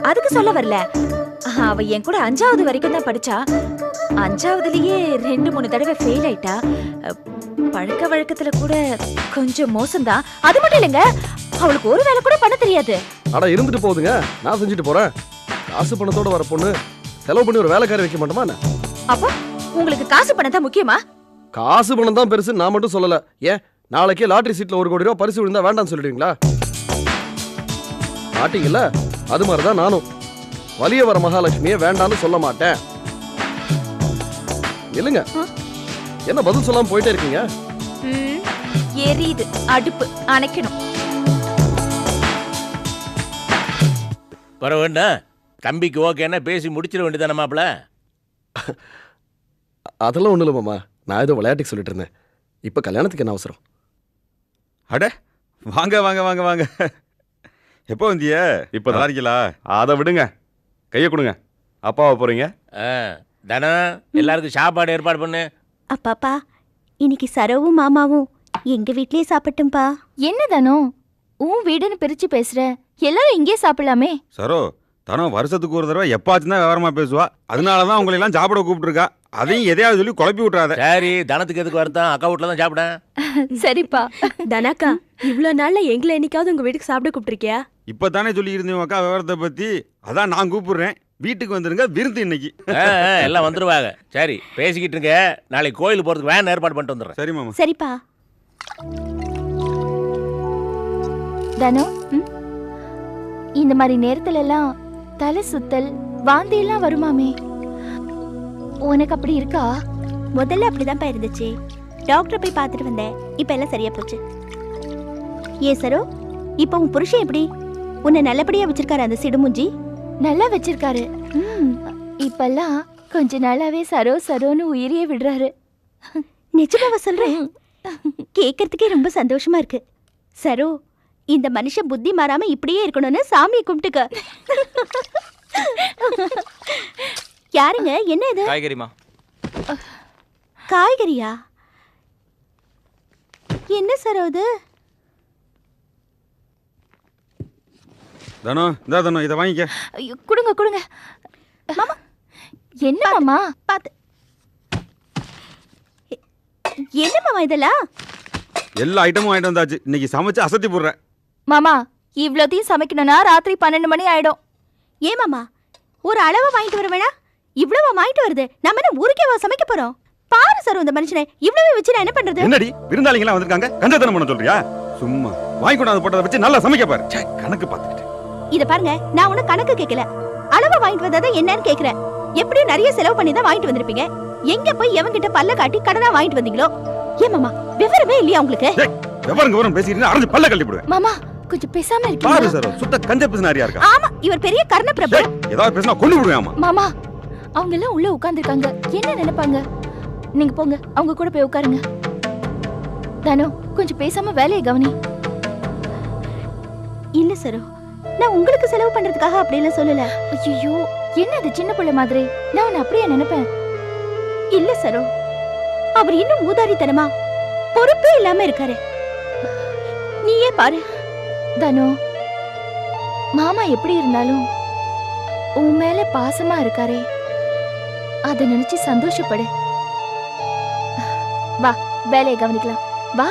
அதுக்கு சொல்ல வரல. அவ என் கூட 5வது வரைக்கும் தான் படிச்சா. 5வதுலயே 2-3 தடவை ஃபெயில் ஆயிட்டா. பழக்க வழக்கத்துல கூட கொஞ்சம் மோசம்தான். அது மட்டும் இல்லைங்க, அவளுக்கு ஒரு வேலை கூட பண்ண தெரியாது. அட இருந்துட்டு போகுதுங்க, நான் செஞ்சுட்டு போறேன். காசு பணத்தோட வர பொண்ணு செலவு பண்ணி ஒரு வேலைக்காரி வைக்க மாட்டோமா என்ன? அப்போ உங்களுக்கு காசு பணம் தான் முக்கியமா? காசு பணம் தான் பெருசு நான் மட்டும் சொல்லல. ஏன் நாளைக்கே லாட்டரி சீட்ல 1 கோடி ரூபாய் பரிசு விழுந்தா வேண்டாம்னு சொல்லிடுவீங்களா? மாட்டீங்கல்ல? அது மாதிரிதான் நானும் வலிய வர மகாலட்சுமியே வேண்டாம்னு சொல்ல மாட்டேன். இல்லங்க, என்ன பதில் சொல்லாம போயிட்டே இருக்கீங்க? எரியுது அடுப்பு, அணைக்கணும். பரவாயில்ல, தம்பிக்கு ஓகேன்னா பேசி முடிச்சிட வேண்டியதானே மாப்பிள? அதெல்லாம் ஒண்ணு இல்ல மாமா, நான் ஏதோ விளையாட்டுக்கு சொல்லிட்டு இருந்தேன். இப்ப கல்யாணத்துக்கு என்ன அவசரம்? அட வாங்க வாங்க வாங்க வாங்க. எப்போ வந்திய? இப்போ நல்லா இருக்கீங்களா? அதை விடுங்க, கையை கொடுங்க. அப்பாவை போறீங்க? தானம் எல்லாருக்கும் சாப்பாடு ஏற்பாடு பண்ணு. அப்பாப்பா, இன்னைக்கு சரோவும் மாமாவும் எங்க வீட்லயே சாப்பிட்டும்பா. என்ன தானோ உன் வீடுன்னு பிரிச்சு பேசுற? எல்லாரும் இங்கே சாப்பிடலாமே. சரோ, தானோ வருஷத்துக்கு ஒரு தடவை எப்பாச்சும் தான் விவரமா பேசுவா. அதனாலதான் உங்களை எல்லாம் சாப்பிட கூப்பிட்டுருக்கா. அதையும் எதையாவது சொல்லி குழப்பி விட்டுறாத. சரி, தனத்துக்கு எதுக்கு வருத்தம்? அக்கா வீட்டுல தான் சாப்பிட. சரிப்பா. தனாக்கா, இவ்வளவு நாள்ல எங்களை என்னைக்காவது உங்க வீட்டுக்கு சாப்பிட கூப்பிட்டுருக்கியா? இப்பதானே சொல்லி இருந்தீங்க அக்கா விவரத்தை பத்தி. அதான் நான் கூப்பிடுறேன், வீட்டுக்கு வந்துருங்க, விருந்து இன்னைக்கு. எல்லாம் வந்துருவாங்க. சரி, பேசிக்கிட்டு இருங்க. நாளைக்கு கோயிலுக்கு போறதுக்கு வேன் ஏற்பாடு பண்ணிட்டு வந்துடுறேன். சரி மாமா. சரிப்பா. தானோ, இந்த மாதிரி நேரத்துல எல்லாம் தலை சுத்தல், வாந்தி எல்லாம் வருமாமே. உனக்கு அப்படி இருக்கா? முதல்ல அப்படிதான் இருந்துச்சு. டாக்டர் போய் பார்த்துட்டு வந்தேன். இப்ப எல்லாம் சரியா போச்சு. ஏ சரோ, இப்ப உன் புருஷன் எப்படி? உன்னை நல்லபடியா வச்சிருக்காரு அந்த சிடுமுஞ்சி? நல்லா வச்சிருக்காரு. இப்பெல்லாம் கொஞ்ச நாளாவே சரோ சரோன்னு உயிரியே விடுறாரு. நிஜமாவா சொல்றேன்? கேட்கறதுக்கே ரொம்ப சந்தோஷமா இருக்கு. சரோ, இந்த மனுஷன் புத்தி மாறாம இப்படியே இருக்கணும்னு சாமியை கும்பிட்டுக்க. யாருங்க? என்ன இது? காய்கறிமா. காய்கறியா? என்ன சரோ இது? தானோ, இந்தா தானோ, இதை வாங்கிக்க. ஐயோ, கொடுங்க கொடுங்க. மாமா, என்ன மாமா? பாத்து. என்ன மாமா இதெல்லாம்? எல்லா ஐட்டமும் வாங்கிட்டு வந்தாச்சு. இன்னைக்கு சமைச்சு அசத்தி போடுறேன். மாமா, இவ்வளோத்தையும் சமைக்கணும்னா ராத்திரி 12 மணி ஆயிடும். ஏன் மாமா, ஒரு அளவா வாங்கிட்டு வர வேணா? இவ்வளவா வாங்கிட்டு வருது? நம்ம என்ன ஊருக்கேவா சமைக்க போறோம்? பாரு சார், இந்த மனுஷனை இவ்வளவு வச்சு நான் என்ன பண்றது? என்னடி விருந்தாளிங்களா வந்திருக்காங்க, கஞ்சத்தனம் பண்ண சொல்றியா? சும்மா வாங்கி கொண்டாந்து போட்டதை வச்சு நல்லா சமைக்க பாரு. கணக்கு பார்த்துக்கிட்டு. இத பாருங்க, நான் உனக்கு கணக்கு கேட்கல, அளவா வாங்கிட்டு வந்ததை என்னன்னு கேக்குறேன். எப்படியும் நிறைய செலவு பண்ணி தான் வாங்கிட்டு வந்திருப்பீங்க. எங்க போய் எவங்கிட்ட பல்ல காட்டி கடனா வாங்கிட்டு வந்தீங்களோ? ஏன் மாமா, விவரமே இல்லையா உங்களுக்கு? விவரம் பேசிட்டு அரைஞ்சு பல்ல கழட்டி போடுவேன். மாமா, கொஞ்சம் பேசாம பாரு இருக்கீங்களா? சார், சுத்த கஞ்ச பிசினாரியா இருக்கா. ஆமா, இவர் பெரிய கர்ண பிரபு. ஏதாவது பேசினா கொண்டு விடுவேன். மாமா, அவங்க எல்லாம் உள்ள உட்கார்ந்திருக்காங்க, என்ன நினைப்பாங்க? நீங்க போங்க, அவங்க கூட போய் உட்காருங்க. தானோ, கொஞ்சம் பேசாம வேலையை கவனி. இல்ல சரோ, நான் உங்களுக்கு செலவு பண்றதுக்காக அப்படி எல்லாம் சொல்லல. ஐயோ, என்ன அது சின்ன பிள்ளை மாதிரி? நான் உன்னை அப்படியே நினைப்பேன். இல்ல சரோ, அவர் இன்னும் ஊதாரித்தனமா பொறுப்பே இல்லாம இருக்காரு. நீயே பாரு. தானோ, மாமா எப்படி இருந்தாலும் உன் மேல பாசமா இருக்காரே, அதை நினைச்சு சந்தோஷப்படு. வா, வேலையை கவனிக்கலாம். வா.